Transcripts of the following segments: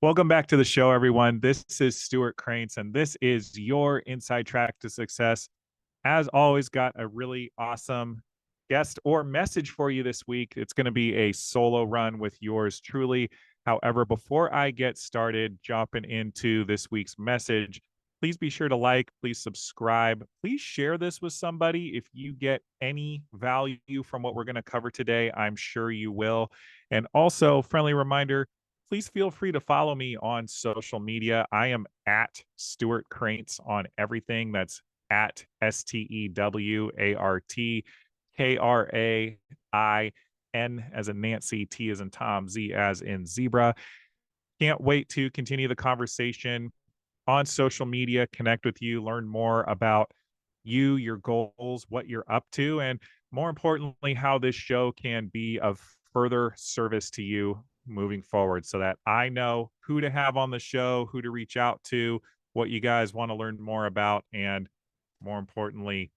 Welcome back to the show, everyone. This is Stewart Kraintz, and this is your inside track to success. As always, got a really awesome guest or message for you this week. It's going to be a solo run with yours truly. However, before I get started jumping into this week's message, please be sure to like, please subscribe, please share this with somebody. If you get any value from what we're going to cover today, I'm sure you will. And also, friendly reminder, please feel free to follow me on social media. I am at Stewart Kraintz on everything. That's at STEWARTKRAIN as in Nancy, T as in Tom, Z as in zebra. Can't wait to continue the conversation on social media, connect with you, learn more about you, your goals, what you're up to, and more importantly, how this show can be of further service to you moving forward so that I know who to have on the show, who to reach out to, what you guys want to learn more about, and more importantly,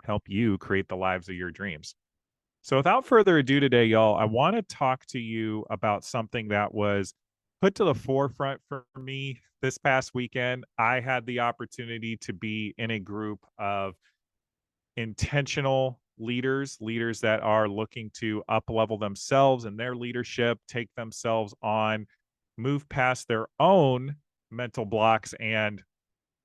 help you create the lives of your dreams. So, without further ado today, y'all, I want to talk to you about something that was put to the forefront for me this past weekend. I had the opportunity to be in a group of intentional leaders that are looking to up level themselves and their leadership, take themselves on, move past their own mental blocks, and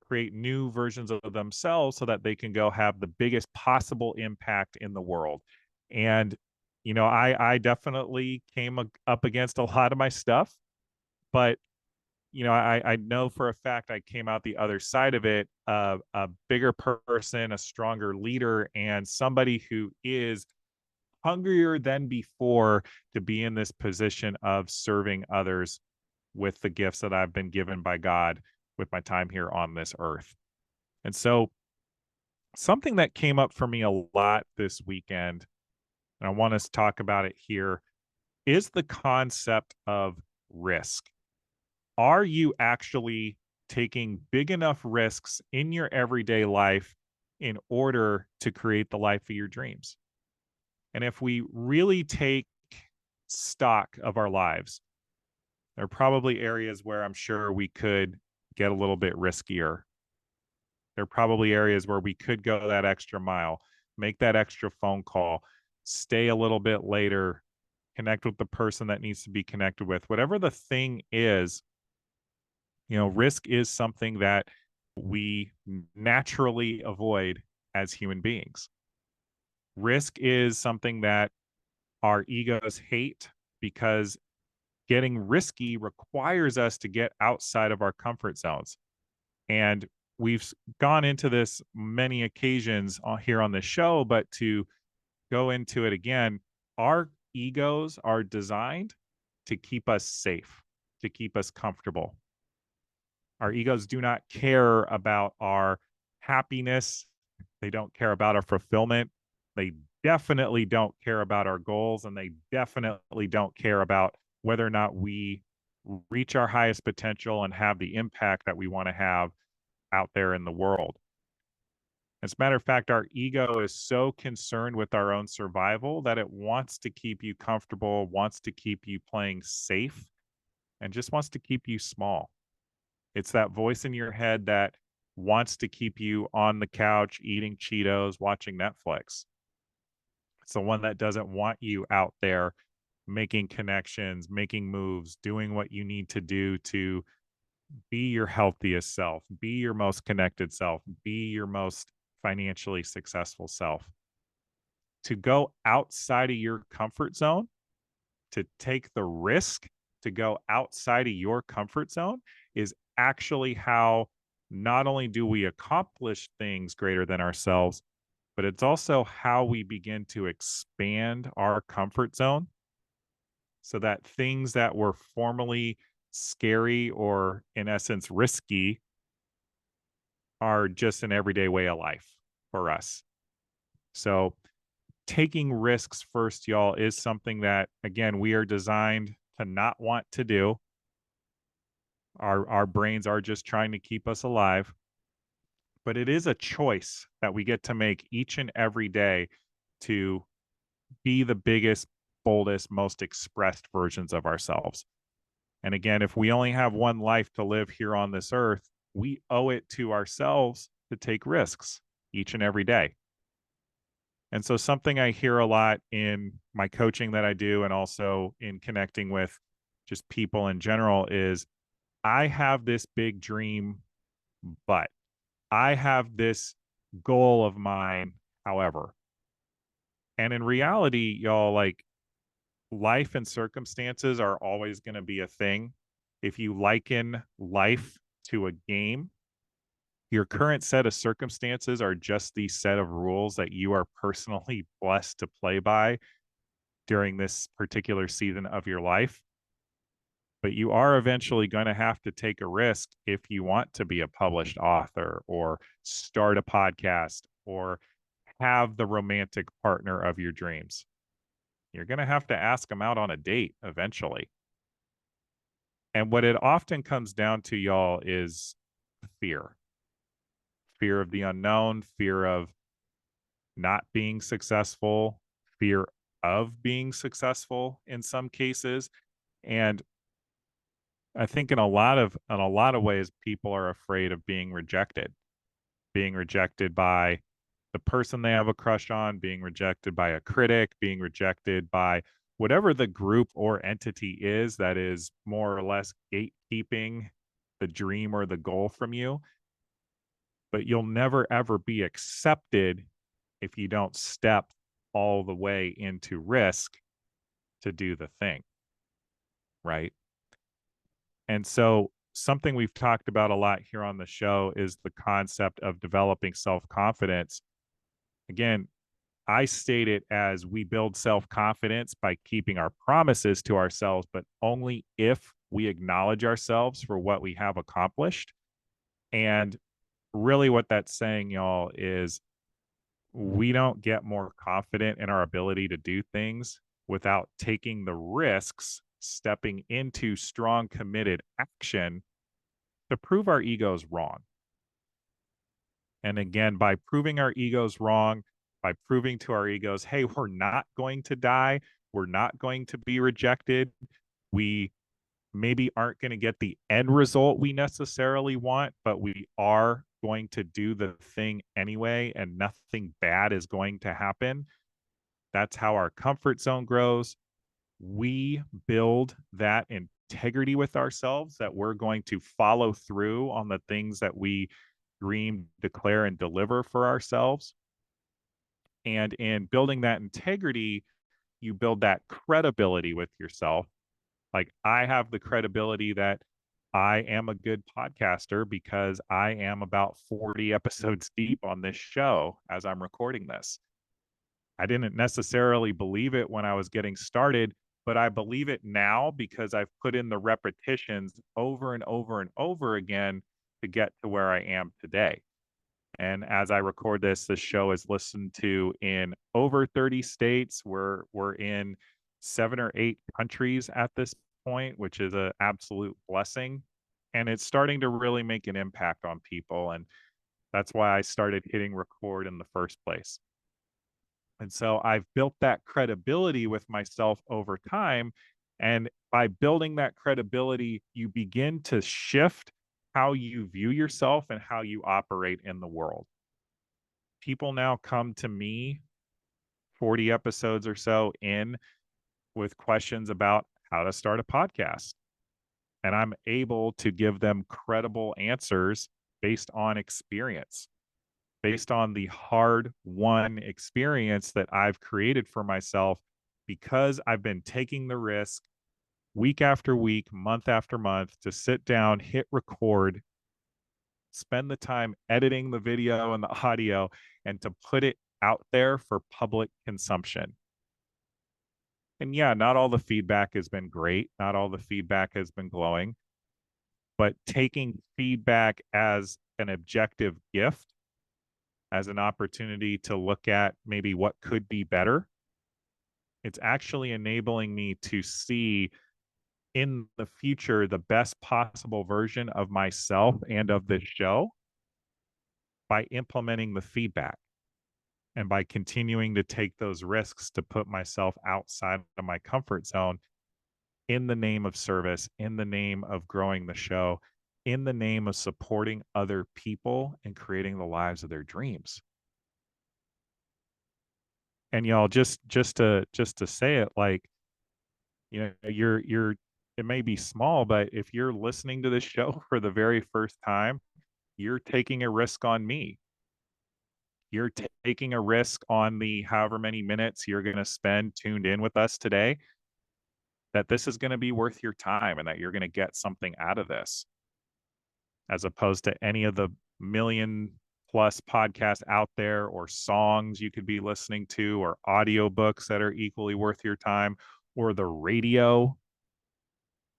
create new versions of themselves so that they can go have the biggest possible impact in the world. And I definitely came up against a lot of my stuff, but I know for a fact I came out the other side of it, a bigger person, a stronger leader, and somebody who is hungrier than before to be in this position of serving others with the gifts that I've been given by God with my time here on this earth. And so, something that came up for me a lot this weekend, and I want us to talk about it here, is the concept of risk. Are you actually taking big enough risks in your everyday life in order to create the life of your dreams? And if we really take stock of our lives, there are probably areas where I'm sure we could get a little bit riskier. There are probably areas where we could go that extra mile, make that extra phone call, stay a little bit later, connect with the person that needs to be connected with. Whatever the thing is, risk is something that we naturally avoid as human beings. Risk is something that our egos hate because getting risky requires us to get outside of our comfort zones. And we've gone into this many occasions here on the show, but to go into it again, our egos are designed to keep us safe, to keep us comfortable. Our egos do not care about our happiness. They don't care about our fulfillment. They definitely don't care about our goals, and they definitely don't care about whether or not we reach our highest potential and have the impact that we want to have out there in the world. As a matter of fact, our ego is so concerned with our own survival that it wants to keep you comfortable, wants to keep you playing safe, and just wants to keep you small. It's that voice in your head that wants to keep you on the couch eating Cheetos, watching Netflix. It's the one that doesn't want you out there making connections, making moves, doing what you need to do to be your healthiest self, be your most connected self, be your most financially successful self. To go outside of your comfort zone, to take the risk to go outside of your comfort zone is actually how not only do we accomplish things greater than ourselves, but it's also how we begin to expand our comfort zone so that things that were formerly scary or, in essence, risky are just an everyday way of life for us. So, taking risks first, y'all, is something that, again, we are designed to not want to do. Our brains are just trying to keep us alive, but it is a choice that we get to make each and every day to be the biggest, boldest, most expressed versions of ourselves. And again, if we only have one life to live here on this earth, we owe it to ourselves to take risks each and every day. And so, something I hear a lot in my coaching that I do, and also in connecting with just people in general, is I have this big dream, but I have this goal of mine, however. And in reality, y'all, like, life and circumstances are always going to be a thing. If you liken life to a game, your current set of circumstances are just the set of rules that you are personally blessed to play by during this particular season of your life. But you are eventually going to have to take a risk if you want to be a published author or start a podcast or have the romantic partner of your dreams. You're going to have to ask them out on a date eventually. And what it often comes down to, y'all, is fear. Fear of the unknown, fear of not being successful, fear of being successful in some cases. And I think in a lot of ways, people are afraid of being rejected by the person they have a crush on, being rejected by a critic, being rejected by whatever the group or entity is that is more or less gatekeeping the dream or the goal from you. But you'll never ever be accepted if you don't step all the way into risk to do the thing, right? And so, something we've talked about a lot here on the show is the concept of developing self confidence. Again, I state it as we build self confidence by keeping our promises to ourselves, but only if we acknowledge ourselves for what we have accomplished. And really, what that's saying, y'all, is we don't get more confident in our ability to do things without taking the risks, stepping into strong, committed action to prove our egos wrong. And again, by proving our egos wrong, by proving to our egos, hey, we're not going to die, we're not going to be rejected, we maybe aren't going to get the end result we necessarily want, but we are going to do the thing anyway, and nothing bad is going to happen. That's how our comfort zone grows. We build that integrity with ourselves that we're going to follow through on the things that we dream, declare, and deliver for ourselves. And in building that integrity, you build that credibility with yourself. Like, I have the credibility that I am a good podcaster because I am about 40 episodes deep on this show as I'm recording this. I didn't necessarily believe it when I was getting started, but I believe it now because I've put in the repetitions over and over and over again to get to where I am today. And as I record this, the show is listened to in over 30 states. We're in 7 or 8 countries at this point, which is an absolute blessing. And it's starting to really make an impact on people. And that's why I started hitting record in the first place. And so I've built that credibility with myself over time. And by building that credibility, you begin to shift how you view yourself and how you operate in the world. People now come to me 40 episodes or so in with questions about how to start a podcast. And I'm able to give them credible answers based on experience, based on the hard won experience that I've created for myself because I've been taking the risk week after week, month after month to sit down, hit record, spend the time editing the video and the audio, and to put it out there for public consumption. And yeah, not all the feedback has been great. Not all the feedback has been glowing, but taking feedback as an objective gift, as an opportunity to look at maybe what could be better, it's actually enabling me to see in the future the best possible version of myself and of this show by implementing the feedback and by continuing to take those risks to put myself outside of my comfort zone in the name of service, in the name of growing the show, in the name of supporting other people and creating the lives of their dreams. And y'all, just to say it, like, you're it may be small, but if you're listening to this show for the very first time, you're taking a risk on me. You're taking a risk on the however many minutes you're going to spend tuned in with us today, that this is going to be worth your time and that you're going to get something out of this, as opposed to any of the million plus podcasts out there, or songs you could be listening to, or audiobooks that are equally worth your time, or the radio.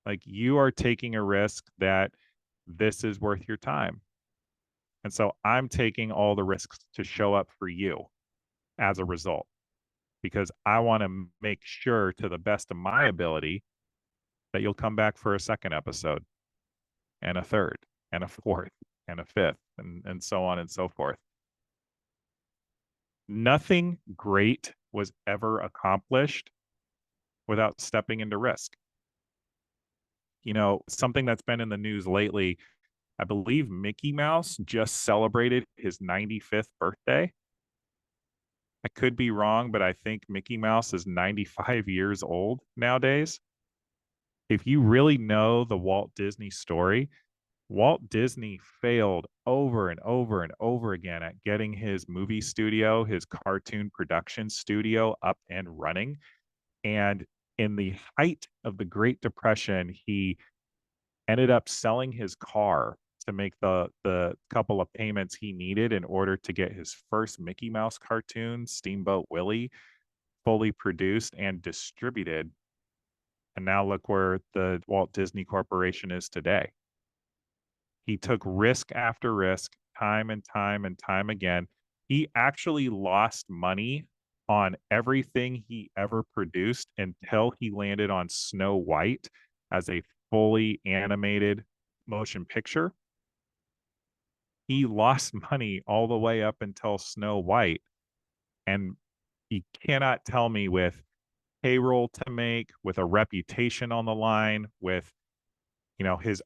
Like, you are taking a risk that this is worth your time. And so I'm taking all the risks to show up for you as a result, because I want to make sure to the best of my ability that you'll come back for a second episode, and a third, and a fourth, and a fifth, and so on and so forth. Nothing great was ever accomplished without stepping into risk. Something that's been in the news lately, I believe Mickey Mouse just celebrated his 95th birthday. I could be wrong, but I think Mickey Mouse is 95 years old nowadays. If you really know the Walt Disney story, Walt Disney failed over and over and over again at getting his movie studio, his cartoon production studio up and running. And in the height of the Great Depression, he ended up selling his car to make the couple of payments he needed in order to get his first Mickey Mouse cartoon, Steamboat Willie, fully produced and distributed. And now look where the Walt Disney Corporation is today. He took risk after risk, time and time and time again. He actually lost money on everything he ever produced until he landed on Snow White as a fully animated motion picture. He lost money all the way up until Snow White. And you cannot tell me, with payroll to make, with a reputation on the line, with, his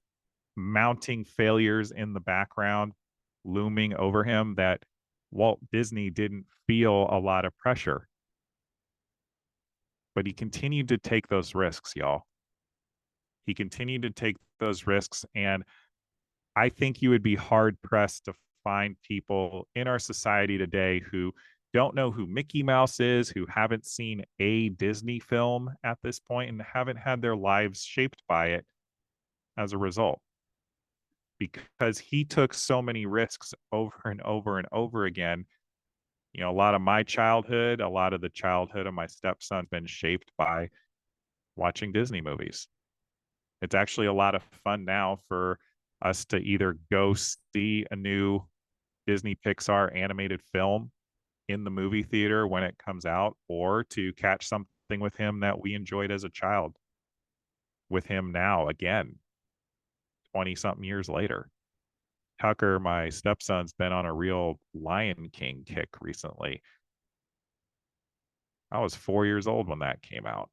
mounting failures in the background looming over him, that Walt Disney didn't feel a lot of pressure. But he continued to take those risks, y'all. He continued to take those risks. And I think you would be hard pressed to find people in our society today who don't know who Mickey Mouse is, who haven't seen a Disney film at this point, and haven't had their lives shaped by it as a result. Because he took so many risks over and over and over again. A lot of my childhood, a lot of the childhood of my stepson's been shaped by watching Disney movies. It's actually a lot of fun now for us to either go see a new Disney Pixar animated film in the movie theater when it comes out, or to catch something with him that we enjoyed as a child with him now again, 20 something years later. Tucker, my stepson's been on a real Lion King kick recently. I was 4 years old when that came out.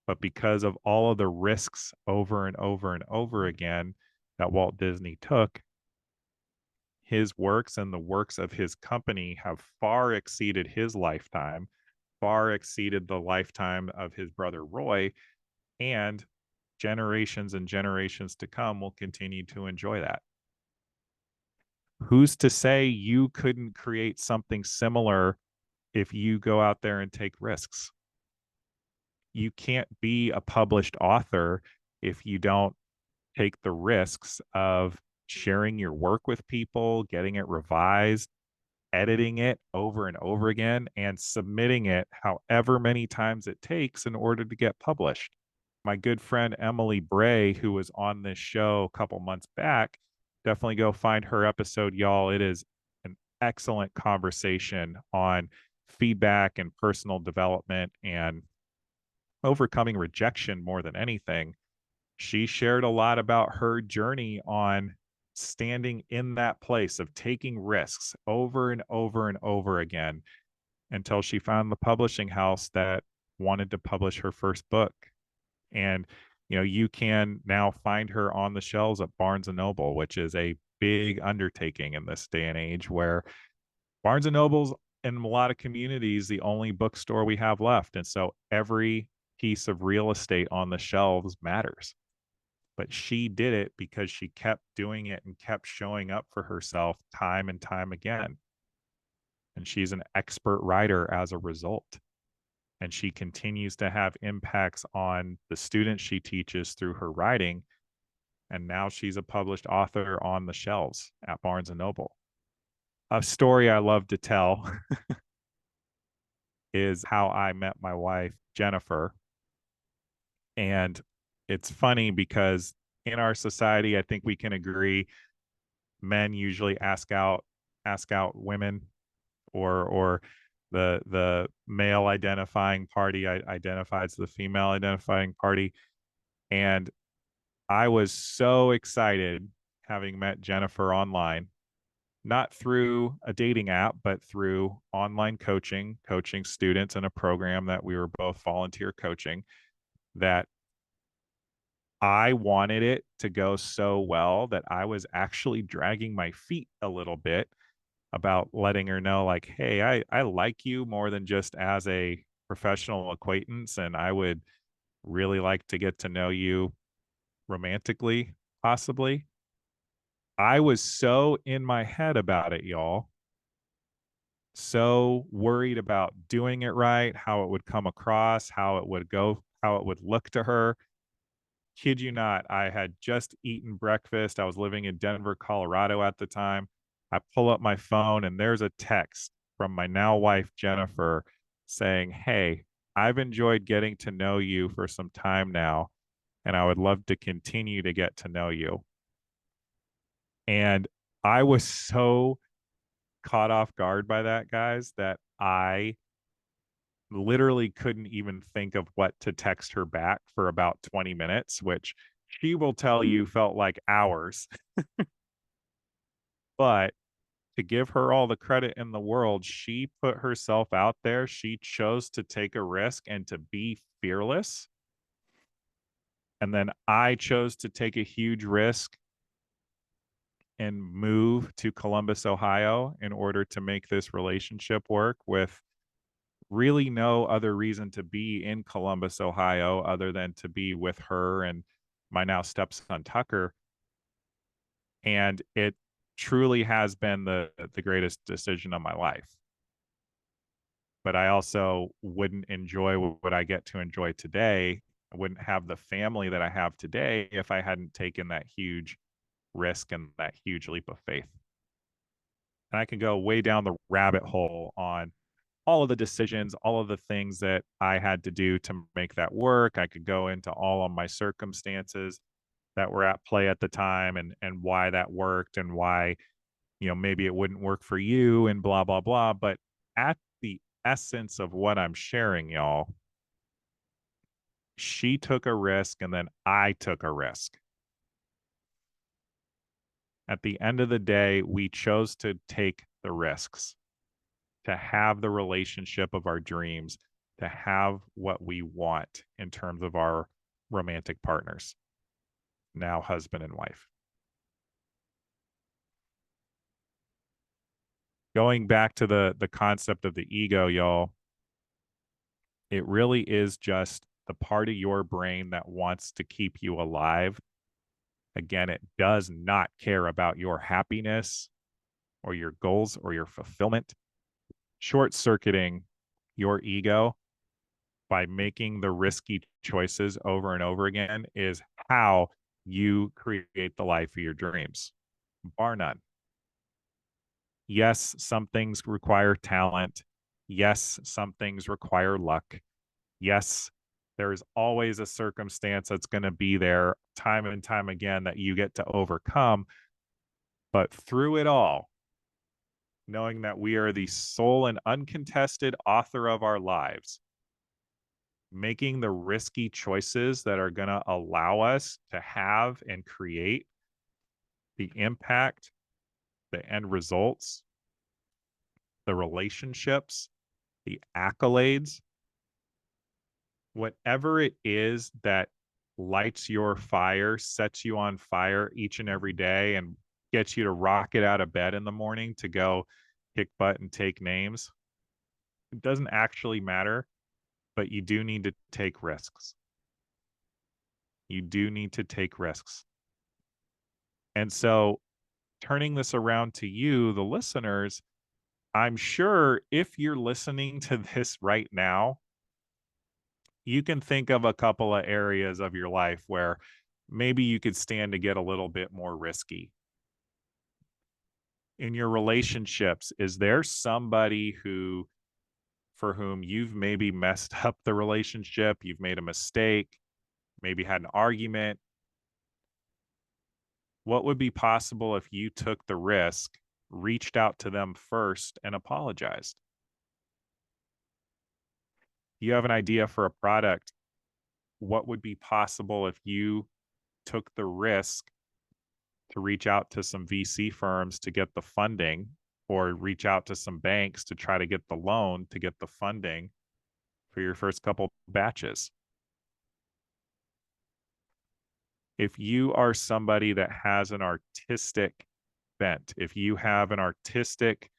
But because of all of the risks over and over and over again that Walt Disney took, his works and the works of his company have far exceeded his lifetime, far exceeded the lifetime of his brother Roy, and generations and generations to come will continue to enjoy that. Who's to say you couldn't create something similar if you go out there and take risks? You can't be a published author if you don't take the risks of sharing your work with people, getting it revised, editing it over and over again, and submitting it however many times it takes in order to get published. My good friend Emily Bray, who was on this show a couple months back, definitely go find her episode, y'all. It is an excellent conversation on feedback and personal development and overcoming rejection more than anything. She shared a lot about her journey on standing in that place of taking risks over and over and over again until she found the publishing house that wanted to publish her first book. And, you can now find her on the shelves at Barnes and Noble, which is a big undertaking in this day and age where Barnes and Noble's in a lot of communities the only bookstore we have left. And so every piece of real estate on the shelves matters. But she did it because she kept doing it and kept showing up for herself time and time again. And she's an expert writer as a result. And she continues to have impacts on the students she teaches through her writing. And now she's a published author on the shelves at Barnes and Noble. A story I love to tell is how I met my wife, Jennifer. And it's funny because in our society, I think we can agree men usually ask out women, or the male identifying party identifies the female identifying party. And I was so excited having met Jennifer online, not through a dating app, but through online coaching students in a program that we were both volunteer coaching, that I wanted it to go so well that I was actually dragging my feet a little bit about letting her know, like, hey, I like you more than just as a professional acquaintance, and I would really like to get to know you romantically, possibly. I was so in my head about it, y'all. So worried about doing it right, how it would come across, how it would go, how it would look to her. Kid you not, I had just eaten breakfast. I was living in Denver, Colorado at the time. I pull up my phone and there's a text from my now wife, Jennifer, saying, hey, I've enjoyed getting to know you for some time now, and I would love to continue to get to know you. And I was so caught off guard by that, guys, that I literally couldn't even think of what to text her back for about 20 minutes, which she will tell you felt like hours. But to give her all the credit in the world, she put herself out there. She chose to take a risk and to be fearless. And then I chose to take a huge risk and move to Columbus, Ohio in order to make this relationship work, with really no other reason to be in Columbus, Ohio, other than to be with her and my now stepson, Tucker. And it truly has been the greatest decision of my life. But I also wouldn't enjoy what I get to enjoy today. I wouldn't have the family that I have today if I hadn't taken that huge risk and that huge leap of faith. And I can go way down the rabbit hole on all of the decisions, all of the things that I had to do to make that work. I could go into all of my circumstances that were at play at the time, and why that worked, and why, maybe it wouldn't work for you, and blah, blah, blah. But at the essence of what I'm sharing, y'all, she took a risk and then I took a risk. At the end of the day, we chose to take the risks, to have the relationship of our dreams, to have what we want in terms of our romantic partners, now husband and wife. Going back to the concept of the ego, y'all, it really is just the part of your brain that wants to keep you alive. Again, it does not care about your happiness or your goals or your fulfillment. Short circuiting your ego by making the risky choices over and over again is how you create the life of your dreams, bar none. Yes, some things require talent. Yes, some things require luck. Yes, there's always a circumstance that's going to be there time and time again that you get to overcome. But through it all, knowing that we are the sole and uncontested author of our lives, making the risky choices that are going to allow us to have and create the impact, the end results, the relationships, the accolades, whatever it is that lights your fire, sets you on fire each and every day, and gets you to rocket out of bed in the morning to go kick butt and take names, it doesn't actually matter, but you do need to take risks. You do need to take risks. And so, turning this around to you, the listeners, I'm sure if you're listening to this right now, you can think of a couple of areas of your life where maybe you could stand to get a little bit more risky. In your relationships, is there somebody who for whom you've maybe messed up the relationship, you've made a mistake, maybe had an argument? What would be possible if you took the risk, reached out to them first, and apologized? You have an idea for a product. What would be possible if you took the risk to reach out to some VC firms to get the funding, or reach out to some banks to try to get the loan to get the funding for your first couple batches? If you are somebody that has an artistic bent, if you have an artistic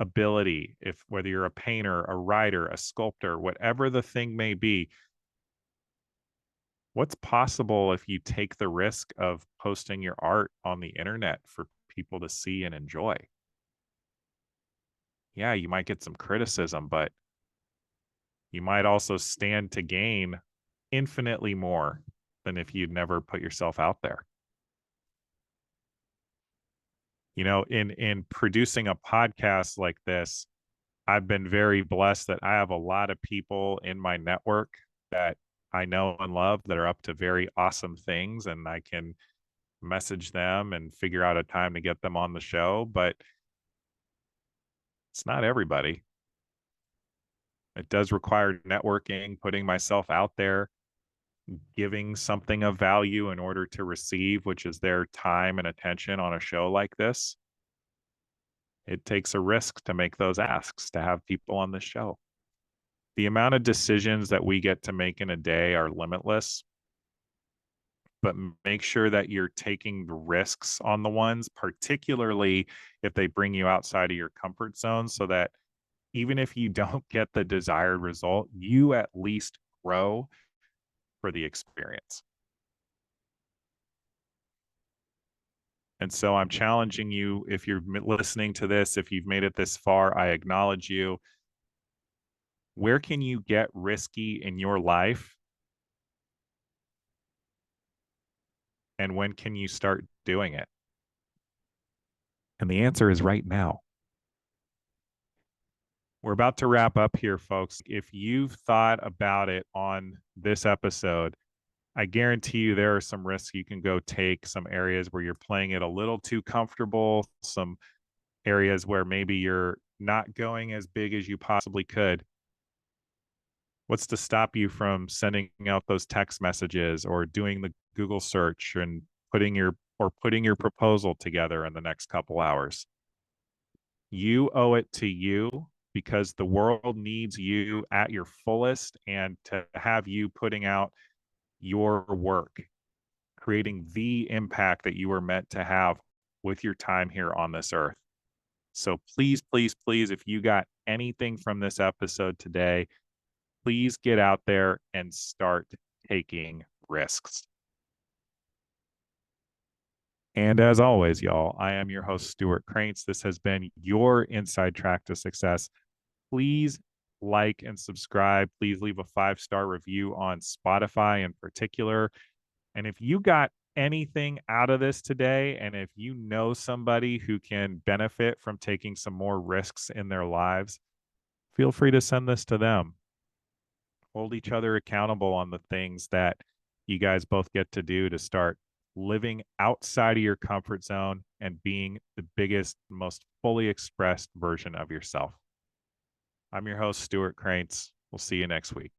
ability, if whether you're a painter, a writer, a sculptor, whatever the thing may be, what's possible if you take the risk of posting your art on the internet for people to see and enjoy? Yeah, you might get some criticism, but you might also stand to gain infinitely more than if you'd never put yourself out there. You know, in producing a podcast like this, I've been very blessed that I have a lot of people in my network that I know and love that are up to very awesome things, and I can message them and figure out a time to get them on the show, but it's not everybody. It does require networking, putting myself out there, giving something of value in order to receive, which is their time and attention on a show like this. It takes a risk to make those asks to have people on the show. The amount of decisions that we get to make in a day are limitless, but make sure that you're taking the risks on the ones, particularly if they bring you outside of your comfort zone, so that even if you don't get the desired result, you at least grow for the experience. And so I'm challenging you, if you're listening to this, if you've made it this far, I acknowledge you. Where can you get risky in your life? And when can you start doing it? And the answer is right now. We're about to wrap up here, folks. If you've thought about it on this episode, I guarantee you there are some risks you can go take, some areas where you're playing it a little too comfortable, some areas where maybe you're not going as big as you possibly could. What's to stop you from sending out those text messages or doing the Google search and putting your proposal together in the next couple hours? You owe it to you, because the world needs you at your fullest, and to have you putting out your work, creating the impact that you were meant to have with your time here on this earth. So please, please, please, if you got anything from this episode today, please get out there and start taking risks. And as always, y'all, I am your host, Stewart Kraintz. This has been your inside track to success. Please like and subscribe. Please leave a 5-star review on Spotify in particular. And if you got anything out of this today, and if you know somebody who can benefit from taking some more risks in their lives, feel free to send this to them. Hold each other accountable on the things that you guys both get to do to start living outside of your comfort zone and being the biggest, most fully expressed version of yourself. I'm your host, Stewart Kraintz. We'll see you next week.